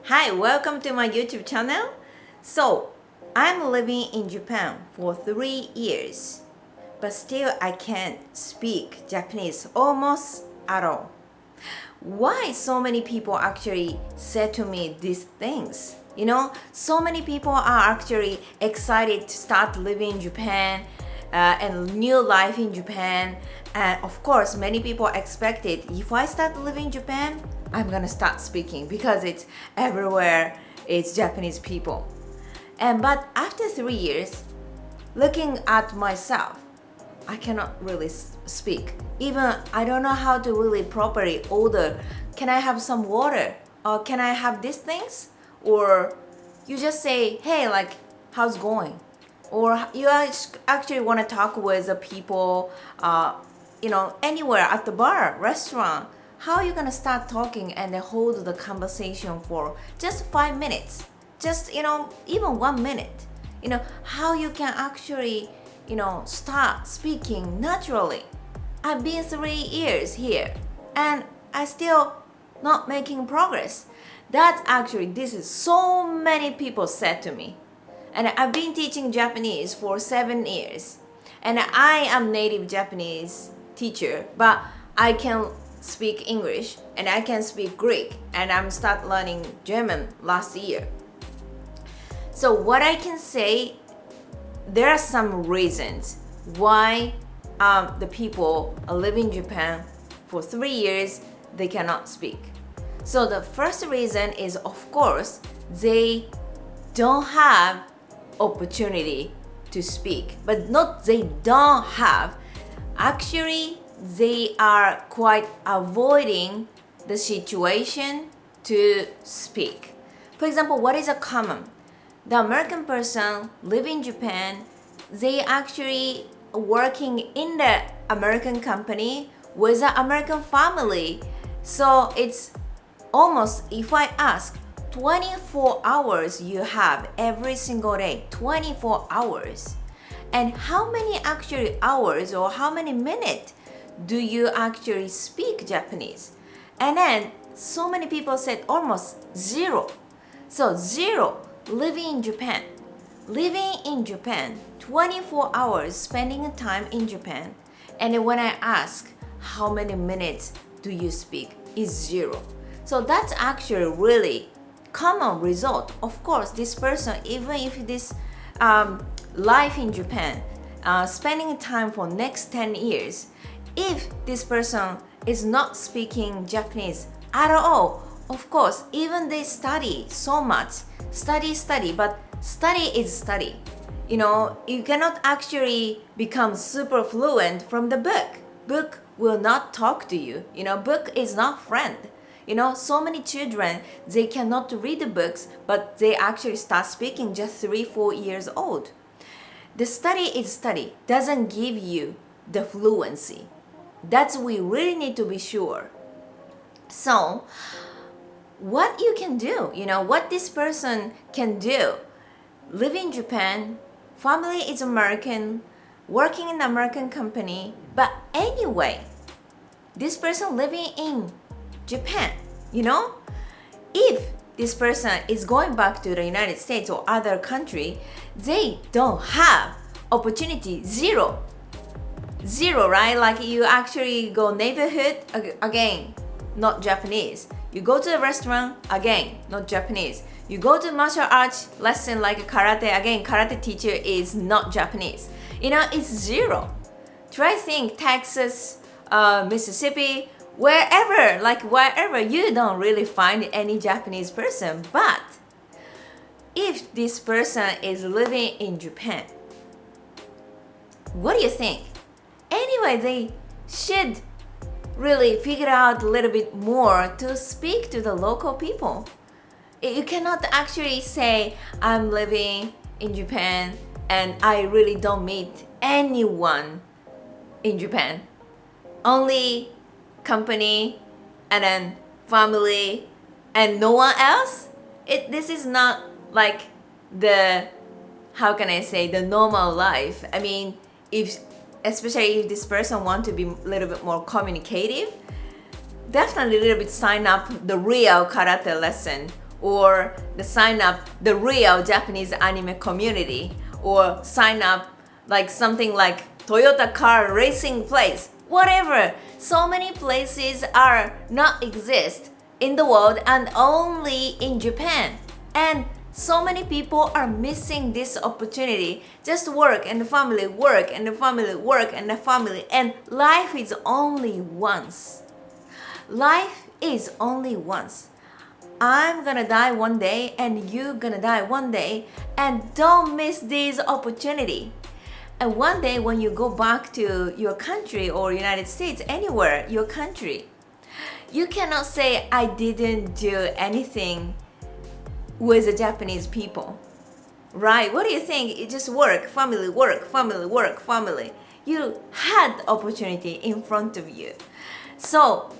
Hi, welcome to my YouTube channel. So, I'm living in Japan for 3 years, but still I can't speak Japanese almost at all. Why so many people actually said to me these things? So many people are actually excited to start living in Japan and new life in Japan. And of course, many people expected if I start living in Japan, I'm gonna start speaking because it's everywhere, it's Japanese people. But after 3 years, looking at myself, I cannot really speak. Even I don't know how to really properly order. Can I have some water? Or can I have these things? Or you just say, hey, like, how's going? Or you actually want to talk with the people, anywhere at the bar, restaurant. How are you going to start talking and then hold the conversation for just 5 minutes? Just, even 1 minute. How you can actually start speaking naturally. I've been 3 years here and I still not making progress. This is so many people said to me. And I've been teaching Japanese for 7 years. And I am native Japanese teacher, but I can speak English and I can speak Greek, and I'm start learning German last year. So what I can say, there are some reasons why the people are living in Japan for 3 years, they cannot speak. So the first reason is, of course, they don't have opportunity to speak. But not they don't have. Actually, they are quite avoiding the situation to speak. For example, what is a common? The American person living in Japan, they actually working in the American company with an American family. So it's almost, if I ask, 24 hours you have every single day, 24 hours. And how many actually hours or how many minutes do you actually speak Japanese? And then so many people said almost zero. So zero. Living in Japan, 24 hours spending time in Japan, and then when I ask how many minutes do you speak, is zero. So that's actually really common result. Of course, this person, even if this life in Japan, spending time for next 10 years, if this person is not speaking Japanese at all, of course, even they study so much, study, but study is study. You cannot actually become super fluent from the book. Book will not talk to you. Book is not friend. So many children, they cannot read the books, but they actually start speaking just 3-4 years old. The study is study, doesn't give you the fluency. That's we really need to be sure. So, what you can do, what this person can do, living in Japan, family is American, working in an American company, but anyway, this person living in Japan, if this person is going back to the United States or other country, they don't have opportunity, zero, right? Like you actually go neighborhood, again, not Japanese. You go to the restaurant, again, not Japanese. You go to martial arts lesson like karate, again, karate teacher is not Japanese. It's zero. Try think Texas, Mississippi, wherever, you don't really find any Japanese person. But if this person is living in Japan, what do you think? Anyway, they should really figure out a little bit more to speak to the local people. You cannot actually say, I'm living in Japan and I really don't meet anyone in Japan. Only company and then family and no one else. This is not like the normal life. I mean, especially if this person wants to be a little bit more communicative, definitely a little bit sign up the real karate lesson or sign up the real Japanese anime community, or sign up like something like Toyota car racing place, whatever. So many places are not exist in the world and only in Japan. And so many people are missing this opportunity. Just work and the family, work and the family, work and the family. And life is only once. Life is only once. I'm gonna die one day and you're gonna die one day, and don't miss this opportunity. And one day when you go back to your country or United States, anywhere, your country, you cannot say I didn't do anything with the Japanese people, right? What do you think? You just work, family, work, family, work, family. You had the opportunity in front of you. So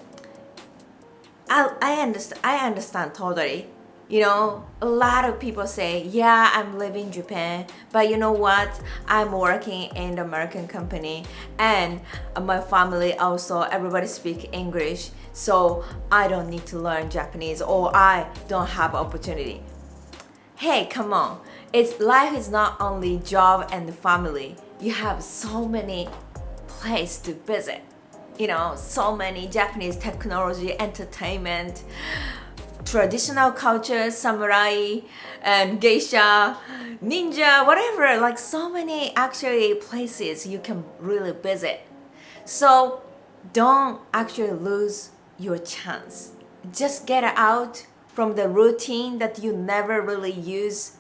I understand totally. You know, a lot of people say, yeah, I'm living in Japan, but you know what? I'm working in the American company, and my family also, everybody speak English, so I don't need to learn Japanese, or I don't have opportunity. Hey, come on. Life is not only job and family. You have so many places to visit. You know, so many Japanese technology, entertainment, traditional culture, samurai and geisha, ninja, whatever, like so many actually places you can really visit. So don't actually lose your chance. Just get out from the routine that you never really use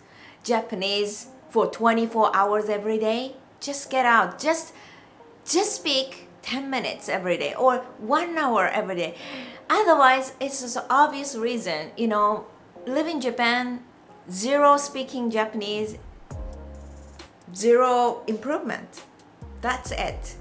Japanese for 24 hours every day. Just get out. Just speak 10 minutes every day or 1 hour every day. Otherwise, it's just an obvious reason, you know, live in Japan, zero speaking Japanese, zero improvement. That's it.